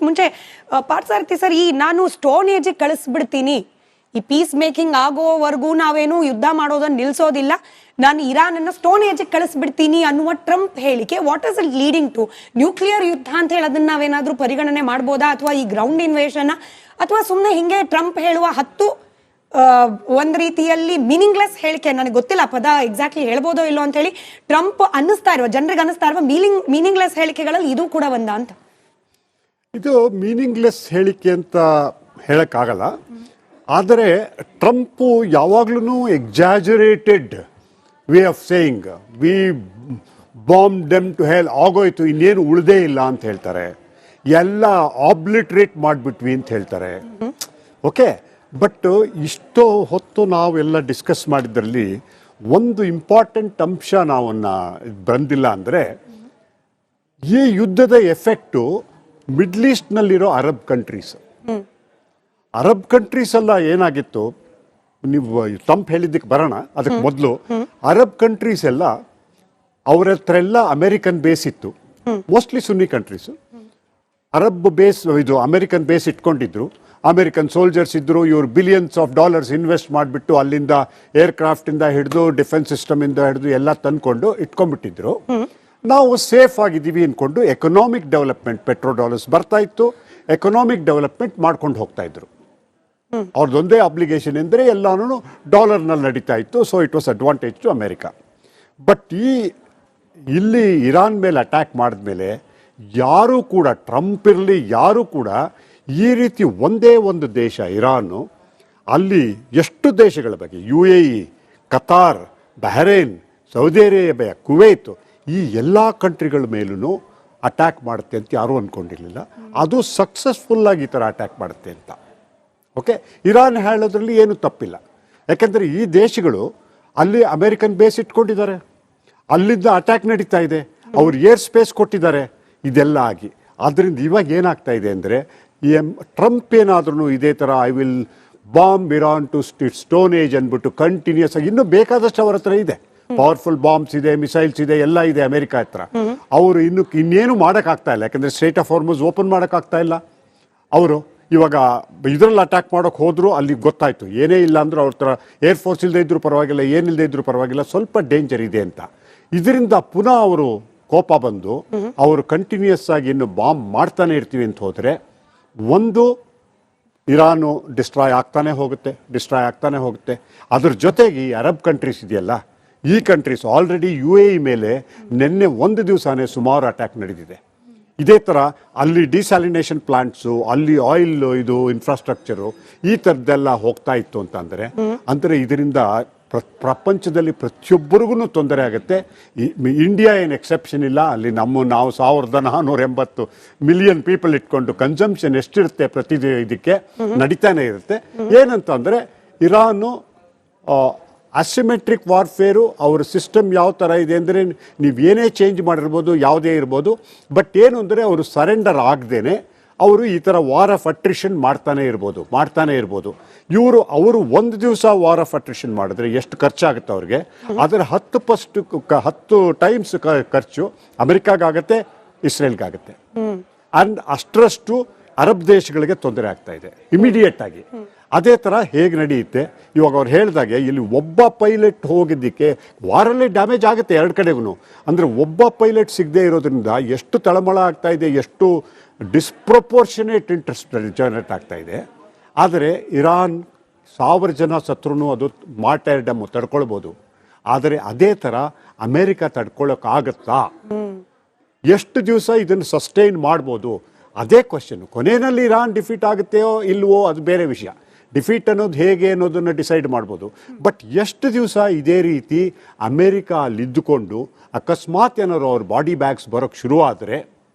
ಅದಕ್ಕೆ ಮುಂಚೆ ಪಾರ್ಥಸಾರಥಿ ಸರ್, ಈ ನಾನು ಸ್ಟೋನ್ ಏಜಿಗೆ ಕಳಿಸ್ಬಿಡ್ತೀನಿ, ಈ ಪೀಸ್ ಮೇಕಿಂಗ್ ಆಗೋವರೆಗೂ ನಾವೇನು ಯುದ್ಧ ಮಾಡೋದನ್ನ ನಿಲ್ಸೋದಿಲ್ಲ, ನಾನು ಇರಾನ್ ಅನ್ನ ಸ್ಟೋನ್ ಏಜಿಗೆ ಕಳಿಸ್ಬಿಡ್ತೀನಿ ಅನ್ನುವ ಟ್ರಂಪ್ ಹೇಳಿಕೆ, what is it leading to? Nuclear ಯುದ್ಧ ಅಂತ ಹೇಳಿ ಅದನ್ನ ನಾವೇನಾದ್ರೂ ಪರಿಗಣನೆ ಮಾಡ್ಬೋದಾ, ಅಥವಾ ಈ ಗ್ರೌಂಡ್ ಇನ್ವೇಷನ್, ಅಥವಾ ಸುಮ್ಮನೆ ಹಿಂಗೆ ಟ್ರಂಪ್ ಹೇಳುವ 10 ಒಂದ್ ರೀತಿಯಲ್ಲಿ ಮೀನಿಂಗ್ಲೆಸ್ ಹೇಳಿಕೆ, ನನಗೆ ಗೊತ್ತಿಲ್ಲ ಪದ ಎಕ್ಸಾಕ್ಟ್ಲಿ ಹೇಳ್ಬೋದೋ ಇಲ್ಲೋ ಅಂತ ಹೇಳಿ ಟ್ರಂಪ್ ಅನ್ನಿಸ್ತಾ ಇರುವ ಜನರಿಗೆ ಅನ್ನಿಸ್ತಾ ಇರುವ ಮೀನಿಂಗ್ಲೆಸ್ ಹೇಳಿಕೆಗಳಲ್ಲಿ ಇದು ಕೂಡ ಒಂದ ಅಂತ? ಇದು ಮೀನಿಂಗ್ಲೆಸ್ ಹೇಳಿಕೆ ಅಂತ ಹೇಳಕ್ಕಾಗಲ್ಲ. ಆದರೆ ಟ್ರಂಪ್ ಯಾವಾಗ್ಲೂ exaggerated way of saying we bomb them to hell, ಆಗೋಯ್ತು ಇನ್ನೇನು ಉಳಿದೇ ಇಲ್ಲ ಅಂತ ಹೇಳ್ತಾರೆ, ಎಲ್ಲ ಆಬ್ಲಿಟ್ರೇಟ್ ಮಾಡಿಬಿಟ್ವಿ ಅಂತ ಹೇಳ್ತಾರೆ. ಓಕೆ, ಬಟ್ ಇಷ್ಟೋ ಹೊತ್ತು ನಾವೆಲ್ಲ ಡಿಸ್ಕಸ್ ಮಾಡಿದ್ರಲ್ಲಿ ಒಂದು ಇಂಪಾರ್ಟೆಂಟ್ ಅಂಶ ನಾವನ್ನ ಬಂದಿಲ್ಲ ಅಂದರೆ, ಈ ಯುದ್ಧದ ಎಫೆಕ್ಟು ಮಿಡ್ಲ್ ಈಸ್ಟ್ನಲ್ಲಿರೋ ಅರಬ್ ಕಂಟ್ರೀಸ್ ಎಲ್ಲ ಏನಾಗಿತ್ತು, ನೀವು ಟ್ರಂಪ್ ಹೇಳಿದ್ದಕ್ಕೆ ಬರೋಣ, ಅದಕ್ಕೆ ಮೊದಲು ಅರಬ್ ಕಂಟ್ರೀಸ್ ಎಲ್ಲ ಅವ್ರ ಹತ್ರ ಎಲ್ಲ ಅಮೆರಿಕನ್ ಬೇಸ್ ಇತ್ತು, ಮೋಸ್ಟ್ಲಿ ಸುನ್ನಿ ಕಂಟ್ರೀಸು. ಅರಬ್ ಬೇಸ್ ಇದು ಅಮೆರಿಕನ್ ಬೇಸ್ ಇಟ್ಕೊಂಡಿದ್ರು, ಅಮೆರಿಕನ್ ಸೋಲ್ಜರ್ಸ್ ಇದ್ರು, ಇವರು ಬಿಲಿಯನ್ಸ್ ಆಫ್ ಡಾಲರ್ಸ್ ಇನ್ವೆಸ್ಟ್ ಮಾಡಿಬಿಟ್ಟು ಅಲ್ಲಿಂದ ಏರ್ಕ್ರಾಫ್ಟಿಂದ ಹಿಡಿದು ಡಿಫೆನ್ಸ್ ಸಿಸ್ಟಮಿಂದ ಹಿಡಿದು ಎಲ್ಲ ತಂದ್ಕೊಂಡು ಇಟ್ಕೊಂಡ್ಬಿಟ್ಟಿದ್ರು. ನಾವು ಸೇಫ್ ಆಗಿದ್ದೀವಿ ಅಂದ್ಕೊಂಡು ಎಕನಾಮಿಕ್ ಡೆವಲಪ್ಮೆಂಟ್, ಪೆಟ್ರೋ ಡಾಲರ್ಸ್ ಬರ್ತಾ ಇತ್ತು, ಎಕನಾಮಿಕ್ ಡೆವಲಪ್ಮೆಂಟ್ ಮಾಡ್ಕೊಂಡು ಹೋಗ್ತಾ ಇದ್ರು. ಅವ್ರದ್ದೊಂದೇ ಅಬ್ಲಿಗೇಷನ್ ಎಂದರೆ ಎಲ್ಲಾನು ಡಾಲರ್ನಲ್ಲಿ ನಡೀತಾ ಇತ್ತು. So it was advantage to America. But ಇಲ್ಲಿ ಇರಾನ್ ಮೇಲೆ ಅಟ್ಯಾಕ್ ಮಾಡಿದ್ಮೇಲೆ ಯಾರೂ ಕೂಡ, ಟ್ರಂಪ್ ಇರಲಿ ಯಾರೂ ಕೂಡ, ಈ ರೀತಿ ಒಂದೇ ಒಂದು ದೇಶ ಇರಾನು, ಅಲ್ಲಿ ಎಷ್ಟು ದೇಶಗಳ ಬಗ್ಗೆ, UAE, Qatar, Bahrain, Saudi Arabia, Kuwait, ಈ ಎಲ್ಲ ಕಂಟ್ರಿಗಳ ಮೇಲೂ ಅಟ್ಯಾಕ್ ಮಾಡುತ್ತೆ ಅಂತ ಯಾರೂ ಅಂದ್ಕೊಂಡಿರಲಿಲ್ಲ. ಅದು ಸಕ್ಸಸ್ಫುಲ್ಲಾಗಿ ಈ ಥರ ಅಟ್ಯಾಕ್ ಮಾಡುತ್ತೆ ಅಂತ. ಓಕೆ, ಇರಾನ್ ಹೇಳೋದ್ರಲ್ಲಿ ಏನು ತಪ್ಪಿಲ್ಲ. ಯಾಕೆಂದರೆ ಈ ದೇಶಗಳು ಅಲ್ಲಿ ಅಮೆರಿಕನ್ ಬೇಸ್ ಇಟ್ಕೊಂಡಿದ್ದಾರೆ, ಅಲ್ಲಿಂದ ಅಟ್ಯಾಕ್ ನಡೀತಾ ಇದೆ, ಅವ್ರು ಏರ್ ಸ್ಪೇಸ್ ಕೊಟ್ಟಿದ್ದಾರೆ, ಇದೆಲ್ಲ ಆಗಿ. ಆದ್ದರಿಂದ ಇವಾಗ ಏನಾಗ್ತಾ ಇದೆ ಅಂದರೆ, ಟ್ರಂಪ್ ಏನಾದ್ರೂ ಇದೇ ಥರ I will bomb Iran to stone age ಅಂದ್ಬಿಟ್ಟು ಕಂಟಿನ್ಯೂಸ್ ಆಗಿ, ಇನ್ನೂ ಬೇಕಾದಷ್ಟು ಅವ್ರ ಹತ್ರ ಇದೆ, ಪವರ್ಫುಲ್ ಬಾಂಬ್ಸ್ ಇದೆ, ಮಿಸೈಲ್ಸ್ ಇದೆ, ಎಲ್ಲ ಇದೆ ಅಮೆರಿಕ ಹತ್ರ. ಅವರು ಇನ್ನೇನು ಮಾಡೋಕ್ಕಾಗ್ತಾ ಇಲ್ಲ, ಯಾಕಂದರೆ ಸ್ಟ್ರೈಟ್ ಆಫ್ ಹಾರ್ಮುಜ್ ಓಪನ್ ಮಾಡೋಕ್ಕಾಗ್ತಾ ಇಲ್ಲ. ಅವರು ಇವಾಗ ಇದರಲ್ಲಿ ಅಟ್ಯಾಕ್ ಮಾಡೋಕೆ ಹೋದ್ರು, ಅಲ್ಲಿ ಗೊತ್ತಾಯ್ತು ಏನೇ ಇಲ್ಲ ಅಂದರೂ ಅವ್ರ ಹತ್ರ ಏರ್ಫೋರ್ಸ್ ಇಲ್ಲದೆ ಇದ್ರೂ ಪರವಾಗಿಲ್ಲ, ಏನಿಲ್ಲದೆ ಇದ್ರೂ ಪರವಾಗಿಲ್ಲ, ಸ್ವಲ್ಪ ಡೇಂಜರ್ ಇದೆ ಅಂತ. ಇದರಿಂದ ಪುನಃ ಅವರು ಕೋಪ ಬಂದು ಅವರು ಕಂಟಿನ್ಯೂಸ್ ಆಗಿ ಇನ್ನು ಬಾಂಬ್ ಮಾಡ್ತಾನೆ ಇರ್ತೀವಿ ಅಂತ ಹೋದರೆ, ಒಂದು ಇರಾನು ಡಿಸ್ಟ್ರಾಯ್ ಆಗ್ತಾನೆ ಹೋಗುತ್ತೆ. ಅದ್ರ ಜೊತೆಗೆ ಈ ಅರಬ್ ಕಂಟ್ರೀಸ್ ಇದೆಯಲ್ಲ, ಈ ಕಂಟ್ರೀಸ್ ಆಲ್ರೆಡಿ UAE ಮೇಲೆ ನಿನ್ನೆ ಒಂದು ದಿವಸನೇ ಸುಮಾರು ಅಟ್ಯಾಕ್ ನಡೆದಿದೆ. ಇದೇ ಥರ ಅಲ್ಲಿ ಡಿಸ್ಯಾಲಿನೇಷನ್ ಪ್ಲಾಂಟ್ಸು, ಅಲ್ಲಿ ಆಯಿಲ್ ಇದು ಇನ್ಫ್ರಾಸ್ಟ್ರಕ್ಚರು, ಈ ಥರದ್ದೆಲ್ಲ ಹೋಗ್ತಾ ಇತ್ತು ಅಂದರೆ ಇದರಿಂದ ಪ್ರಪಂಚದಲ್ಲಿ ಪ್ರತಿಯೊಬ್ಬರಿಗೂ ತೊಂದರೆ ಆಗುತ್ತೆ. ಇಂಡಿಯಾ ಏನು ಎಕ್ಸೆಪ್ಷನ್ ಇಲ್ಲ. ಅಲ್ಲಿ ನಾವು 1480 ಮಿಲಿಯನ್ ಪೀಪಲ್ ಇಟ್ಕೊಂಡು ಕನ್ಸಂಪ್ಷನ್ ಎಷ್ಟಿರುತ್ತೆ ಪ್ರತಿ ಇದಕ್ಕೆ ನಡೀತಾನೆ ಇರುತ್ತೆ. ಏನಂತಂದರೆ ಇರಾನು ಅಸಿಮೆಟ್ರಿಕ್ ವಾರ್ಫೇರು, ಅವ್ರ ಸಿಸ್ಟಮ್ ಯಾವ ಥರ ಇದೆ ಅಂದರೆ, ನೀವೇನೇ ಚೇಂಜ್ ಮಾಡಿರ್ಬೋದು, ಯಾವುದೇ ಇರ್ಬೋದು, ಬಟ್ ಏನು ಅಂದರೆ ಅವರು ಸರೆಂಡರ್ ಆಗದೇನೆ ಅವರು ಈ ಥರ ವಾರ್ ಆಫ್ ಅಟ್ರಿಷನ್ ಮಾಡ್ತಾನೆ ಇರ್ಬೋದು. ಅವರು ಒಂದು ದಿವಸ ವಾರ್ ಆಫ್ ಅಟ್ರಿಷನ್ ಮಾಡಿದ್ರೆ ಎಷ್ಟು ಖರ್ಚಾಗುತ್ತೆ ಅವ್ರಿಗೆ, ಅದರ 10 ಟೈಮ್ಸ್ ಖರ್ಚು ಅಮೆರಿಕಾಗಾಗತ್ತೆ, ಇಸ್ರೇಲ್ಗಾಗತ್ತೆ. ಅಂಡ್ ಅಷ್ಟರಷ್ಟು ಅರಬ್ ದೇಶಗಳಿಗೆ ತೊಂದರೆ ಆಗ್ತಾ ಇದೆ ಇಮಿಡಿಯೇಟ್ ಆಗಿ. ಅದೇ ಥರ ಹೇಗೆ ನಡೆಯುತ್ತೆ, ಇವಾಗ ಅವ್ರು ಹೇಳಿದಾಗೆ ಇಲ್ಲಿ ಒಬ್ಬ ಪೈಲಟ್ ಹೋಗಿದ್ದಕ್ಕೆ ವಾರಲ್ಲೇ ಡ್ಯಾಮೇಜ್ ಆಗುತ್ತೆ ಎರಡು ಕಡೆಗೂ. ಅಂದರೆ ಒಬ್ಬ ಪೈಲಟ್ ಸಿಗದೆ ಇರೋದ್ರಿಂದ ಎಷ್ಟು ತಳಮಳ ಆಗ್ತಾ ಇದೆ, ಎಷ್ಟು ಡಿಸ್ಪ್ರಪೋರ್ಷನೇಟ್ ಇಂಟ್ರೆಸ್ಟ್ ಜನರೇಟ್ ಆಗ್ತಾ ಇದೆ. ಆದರೆ ಇರಾನ್ 1000 ಜನ ಸತ್ರೂ ಅದು ಮಾರ್ಟೈರ್ಡಮ್ ತಡ್ಕೊಳ್ಬೋದು. ಆದರೆ ಅದೇ ಥರ ಅಮೇರಿಕ ತಡ್ಕೊಳ್ಳೋಕ್ಕಾಗತ್ತಾ? ಎಷ್ಟು ದಿವಸ ಇದನ್ನು ಸಸ್ಟೈನ್ ಮಾಡ್ಬೋದು? ಅದೇ ಕ್ವಶನ್. ಕೊನೆಯಲ್ಲಿ ಇರಾನ್ ಡಿಫೀಟ್ ಆಗುತ್ತೆಯೋ ಇಲ್ವೋ ಅದು ಬೇರೆ ವಿಷಯ. ಡಿಫೀಟ್ ಅನ್ನೋದು ಹೇಗೆ ಅನ್ನೋದನ್ನು ಡಿಸೈಡ್ ಮಾಡ್ಬೋದು. ಬಟ್ ಎಷ್ಟು ದಿವಸ ಇದೇ ರೀತಿ ಅಮೇರಿಕ ಅಲ್ಲಿದ್ದುಕೊಂಡು ಅಕಸ್ಮಾತ್ ಏನಾದ್ರು ಅವ್ರ ಬಾಡಿ ಬ್ಯಾಗ್ಸ್ ಬರೋಕ್ಕೆ ಶುರುವಾದರೆ,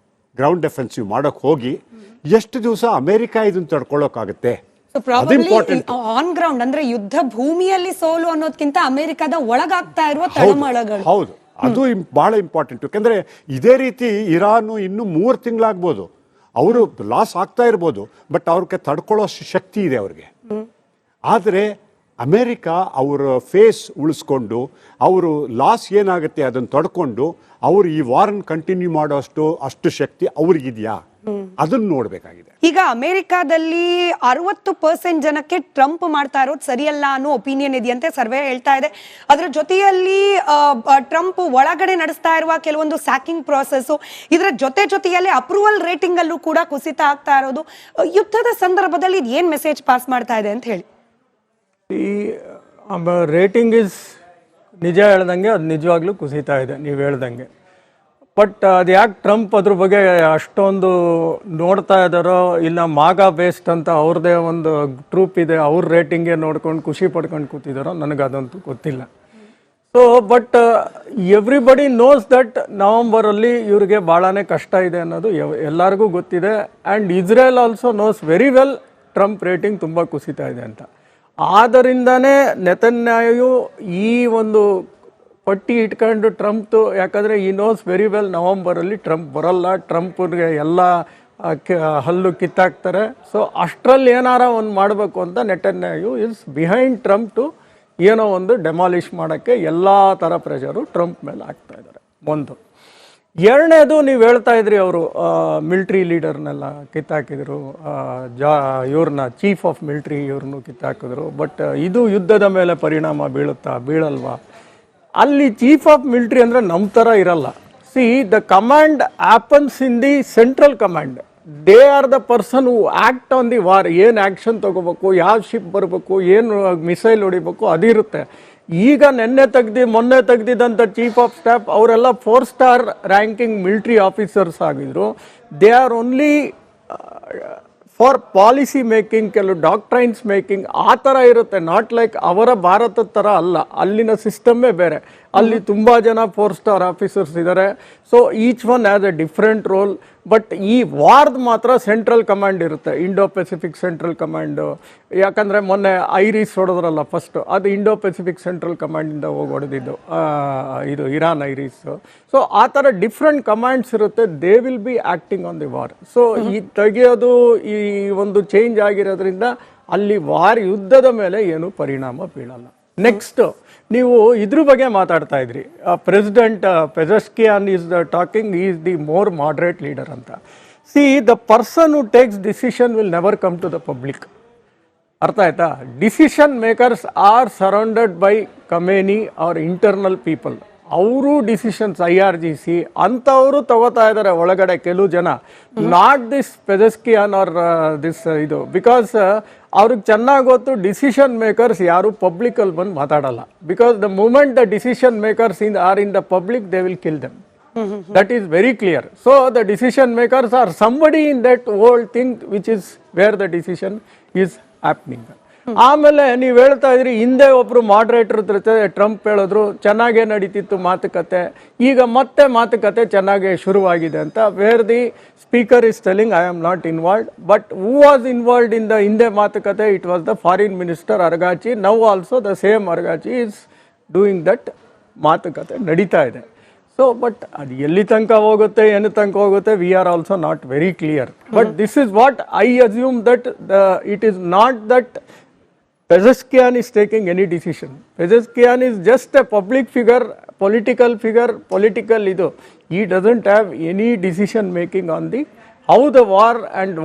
ಗ್ರೌಂಡ್ ಡೆಫೆನ್ಸಿವ್ ಮಾಡೋಕ್ಕೆ ಹೋಗಿ ಎಷ್ಟು ದಿವಸ ಅಮೇರಿಕ ಇದನ್ನು ತಡ್ಕೊಳ್ಳೋಕ್ಕಾಗುತ್ತೆ? ಆನ್ ಗ್ರೌಂಡ್ ಅಂದ್ರೆ ಯುದ್ಧ ಭೂಮಿಯಲ್ಲಿ ಸೋಲು ಅನ್ನೋದಕ್ಕಿಂತ ಅಮೆರಿಕದ ಒಳಗಾಗ್ತಾ ಇರುವ ತಳಮಳಗಳು. ಹೌದು, ಅದು ಬಹಳ ಇಂಪಾರ್ಟೆಂಟ್. ಯಾಕಂದ್ರೆ ಇದೇ ರೀತಿ ಇರಾನು ಇನ್ನು 3 ತಿಂಗಳಾಗ್ಬೋದು, ಅವರು ಲಾಸ್ ಆಗ್ತಾ ಇರ್ಬೋದು, ಬಟ್ ಅವ್ರಿಗೆ ತಡ್ಕೊಳ್ಳೋ ಶಕ್ತಿ ಇದೆ ಅವ್ರಿಗೆ. ಆದರೆ ಅಮೇರಿಕ ಅವರ ಫೇಸ್ ಉಳಿಸ್ಕೊಂಡು ಅವರು ಲಾಸ್ ಏನಾಗುತ್ತೆ ಅದನ್ನು ತಡ್ಕೊಂಡು ಅವರು ಈ ವಾರನ್ನು ಕಂಟಿನ್ಯೂ ಮಾಡೋ ಅಷ್ಟು ಶಕ್ತಿ ಅವ್ರಿಗಿದೆಯಾ? ಅದನ್ನ ನೋಡ್ಬೇಕಾಗಿದೆ. ಈಗ ಅಮೆರಿಕಾದಲ್ಲಿ 60% ಜನಕ್ಕೆ ಟ್ರಂಪ್ ಮಾಡ್ತಾ ಇರೋದು ಸರಿಯಲ್ಲ ಅನ್ನೋ ಒಪಿನಿಯನ್ ಇದೆಯಂತೆ, ಸರ್ವೆ ಹೇಳ್ತಾ ಇದೆ. ಅದರ ಜೊತೆಯಲ್ಲಿ ಟ್ರಂಪ್ ಒಳಗಡೆ ನಡೆಸ್ತಾ ಇರುವ ಕೆಲವೊಂದು ಸ್ಯಾಕಿಂಗ್ ಪ್ರಾಸೆಸ್, ಇದರ ಜೊತೆಯಲ್ಲಿ ಅಪ್ರೂವಲ್ ರೇಟಿಂಗ್ ಅಲ್ಲೂ ಕೂಡ ಕುಸಿತ ಆಗ್ತಾ ಇರೋದು. ಯುದ್ಧದ ಸಂದರ್ಭದಲ್ಲಿ ಇದು ಏನ್ ಮೆಸೇಜ್ ಪಾಸ್ ಮಾಡ್ತಾ ಇದೆ ಅಂತ ಹೇಳಿ? ಈ ರೇಟಿಂಗ್ ಇಸ್ ನಿಜ ಹೇಳ್ದಂಗೆ ಅದು ನಿಜವಾಗ್ಲೂ ಕುಸಿತಾ ಇದೆ ನೀವು ಹೇಳ್ದಂಗೆ. ಬಟ್ ಅದು ಯಾಕೆ ಟ್ರಂಪ್ ಅದ್ರ ಬಗ್ಗೆ ಅಷ್ಟೊಂದು ನೋಡ್ತಾ ಇದ್ದಾರೋ, ಇಲ್ಲ ಮಾಗಾ ಬೇಸ್ಡ್ ಅಂತ ಅವ್ರದ್ದೇ ಒಂದು ಟ್ರೂಪ್ ಇದೆ, ಅವ್ರ ರೇಟಿಂಗೇ ನೋಡ್ಕೊಂಡು ಖುಷಿ ಪಡ್ಕೊಂಡು ಕೂತಿದ್ದಾರೋ ನನಗೆ ಅದಂತೂ ಗೊತ್ತಿಲ್ಲ. So but everybody knows that ನವಂಬರಲ್ಲಿ ಇವ್ರಿಗೆ ಭಾಳನೇ ಕಷ್ಟ ಇದೆ ಅನ್ನೋದು ಎಲ್ಲರಿಗೂ ಗೊತ್ತಿದೆ. And Israel also knows very well Trump rating ತುಂಬ ಕುಸಿತಾ ಇದೆ ಅಂತ. ಆದ್ದರಿಂದನೇ ನೆತನ್ಯಾಹು ಈ ಒಂದು ಪಟ್ಟಿ ಇಟ್ಕೊಂಡು ಟ್ರಂಪ್ದು, ಯಾಕಂದರೆ ಈ ನೋಸ್ ವೆರಿ ವೆಲ್ ನವಂಬರಲ್ಲಿ ಟ್ರಂಪ್ ಬರೋಲ್ಲ, ಟ್ರಂಪ್ಗೆ ಎಲ್ಲ ಹಲ್ಲು ಕಿತ್ತಾಕ್ತಾರೆ. ಸೊ ಅಷ್ಟರಲ್ಲಿ ಏನಾರ ಒಂದು ಮಾಡಬೇಕು ಅಂತ Netanyahu is behind Trump to ಏನೋ ಒಂದು ಡೆಮಾಲಿಷ್ ಮಾಡೋಕ್ಕೆ ಎಲ್ಲ ಥರ ಪ್ರೆಷರು ಟ್ರಂಪ್ ಮೇಲೆ ಆಗ್ತಾ ಇದ್ದಾರೆ. ಒಂದು ಎರಡನೇದು ನೀವು ಹೇಳ್ತಾ ಇದ್ರಿ, ಅವರು ಮಿಲ್ಟ್ರಿ ಲೀಡರ್ನೆಲ್ಲ ಕಿತ್ತಾಕಿದ್ರು, ಇವ್ರನ್ನ ಚೀಫ್ ಆಫ್ ಮಿಲ್ಟ್ರಿ ಇವ್ರನ್ನೂ ಕಿತ್ತಾಕಿದ್ರು. ಬಟ್ ಇದು ಯುದ್ಧದ ಮೇಲೆ ಪರಿಣಾಮ ಬೀಳಲ್ವಾ? ಅಲ್ಲಿ ಚೀಫ್ ಆಫ್ ಮಿಲಿಟರಿ ಅಂದರೆ ನಮ್ಮ ಥರ ಇರಲ್ಲ. C the command ಆ್ಯಪನ್ಸ್ in the central command. They are the person who act on the war. ಏನು ಆ್ಯಕ್ಷನ್ ತೊಗೋಬೇಕು, ಯಾವ ಶಿಪ್ ಬರಬೇಕು, ಏನು ಮಿಸೈಲ್ ಹೊಡಿಬೇಕು ಅದಿರುತ್ತೆ. ಈಗ ಮೊನ್ನೆ ತೆಗ್ದಿದ್ದಂಥ ಚೀಫ್ ಆಫ್ ಸ್ಟಾಫ್ ಅವರೆಲ್ಲ 4 ಸ್ಟಾರ್ ರ್ಯಾಂಕಿಂಗ್ ಮಿಲಿಟ್ರಿ ಆಫೀಸರ್ಸ್ ಆಗಿದ್ರು. They are only for policy making, ಕೆಲವು ಡಾಕ್ಟ್ರೈನ್ಸ್ ಮೇಕಿಂಗ್ ಆ ಥರ ಇರುತ್ತೆ. ನಾಟ್ ಲೈಕ್ ಅವರ ಭಾರತದ ಥರ ಅಲ್ಲ, ಅಲ್ಲಿನ ಸಿಸ್ಟಮ್ಮೇ ಬೇರೆ. ಅಲ್ಲಿ ತುಂಬ ಜನ 4 ಸ್ಟಾರ್ ಆಫೀಸರ್ಸ್ ಇದ್ದಾರೆ. So each one has A different roll. But ಈ ವಾರ್ದು ಮಾತ್ರ ಸೆಂಟ್ರಲ್ ಕಮಾಂಡ್ ಇರುತ್ತೆ, ಇಂಡೋ ಪೆಸಿಫಿಕ್ ಸೆಂಟ್ರಲ್ ಕಮಾಂಡು. ಯಾಕಂದರೆ ಮೊನ್ನೆ ಐರಿಸ್ ಹೊಡೆದ್ರಲ್ಲ ಫಸ್ಟು, ಅದು ಇಂಡೋ ಪೆಸಿಫಿಕ್ ಸೆಂಟ್ರಲ್ ಕಮಾಂಡಿಂದ ಹೋಗಿ ಹೊಡೆದಿದ್ದು, ಇದು ಇರಾನ್ ಐರಿಸ್ಸು. ಸೊ ಆ ಥರ ಡಿಫ್ರೆಂಟ್ ಕಮಾಂಡ್ಸ್ ಇರುತ್ತೆ. They will be acting on the war. So ಈ ತೆಗೆಯೋದು ಈ ಒಂದು ಚೇಂಜ್ ಆಗಿರೋದ್ರಿಂದ ಅಲ್ಲಿ ಯುದ್ಧದ ಮೇಲೆ ಏನು ಪರಿಣಾಮ ಬೀಳಲ್ಲ. ನೆಕ್ಸ್ಟ್ ನೀವು ಇದ್ರ ಬಗ್ಗೆ ಮಾತಾಡ್ತಾ ಇದ್ರಿ, president Pezeshkian is talking is the more moderate leader ಅಂತ. See the person who takes decision will never come to the public. ಅರ್ಥ ಆಯ್ತಾ? Decision makers are surrounded by Khamenei are internal people. ಅವರು decisions IRGC ಅಂಥವರು ತಗೋತಾ ಇದ್ದಾರೆ ಒಳಗಡೆ ಕೆಲವು ಜನ. Not this Pezeshkian are this ಇದು. ಬಿಕಾಸ್ ಅವ್ರಿಗೆ ಚೆನ್ನಾಗಿ ಗೊತ್ತು ಡಿಸಿಷನ್ ಮೇಕರ್ಸ್ ಯಾರು ಪಬ್ಲಿಕಲ್ಲಿ ಬಂದು ಮಾತಾಡಲ್ಲ. Because the moment the decision makers are in the public, they will kill them. That is very clear. So the decision makers are somebody in that whole thing which is where the decision is happening. ಆಮೇಲೆ ನೀವು ಹೇಳ್ತಾ ಇದ್ರಿ, ಹಿಂದೆ ಒಬ್ಬರು moderator ಜೊತೆ Trump ಹೇಳಿದ್ರು ಚೆನ್ನಾಗೇ ನಡೀತಿತ್ತು ಮಾತುಕತೆ, ಈಗ ಮತ್ತೆ ಮಾತುಕತೆ ಚೆನ್ನಾಗೇ ಶುರುವಾಗಿದೆ ಅಂತ. Where the speaker is telling I am not involved. But who was involved in the ಹಿಂದೆ ಮಾತುಕತೆ? It was the foreign minister Araghchi. Now also the same Araghchi is doing that. ಮಾತುಕತೆ ನಡೀತಾ ಇದೆ. ಸೊ ಬಟ್ ಅದು ಎಲ್ಲಿ ತನಕ ಹೋಗುತ್ತೆ, ಏನು ತನಕ ಹೋಗುತ್ತೆ, we are also not very clear. But this is what I assume that it is not that Pezeshkian is taking any decision. Pezeshkian is just a public figure, political ido. He doesn't have any decision making on the how the war and what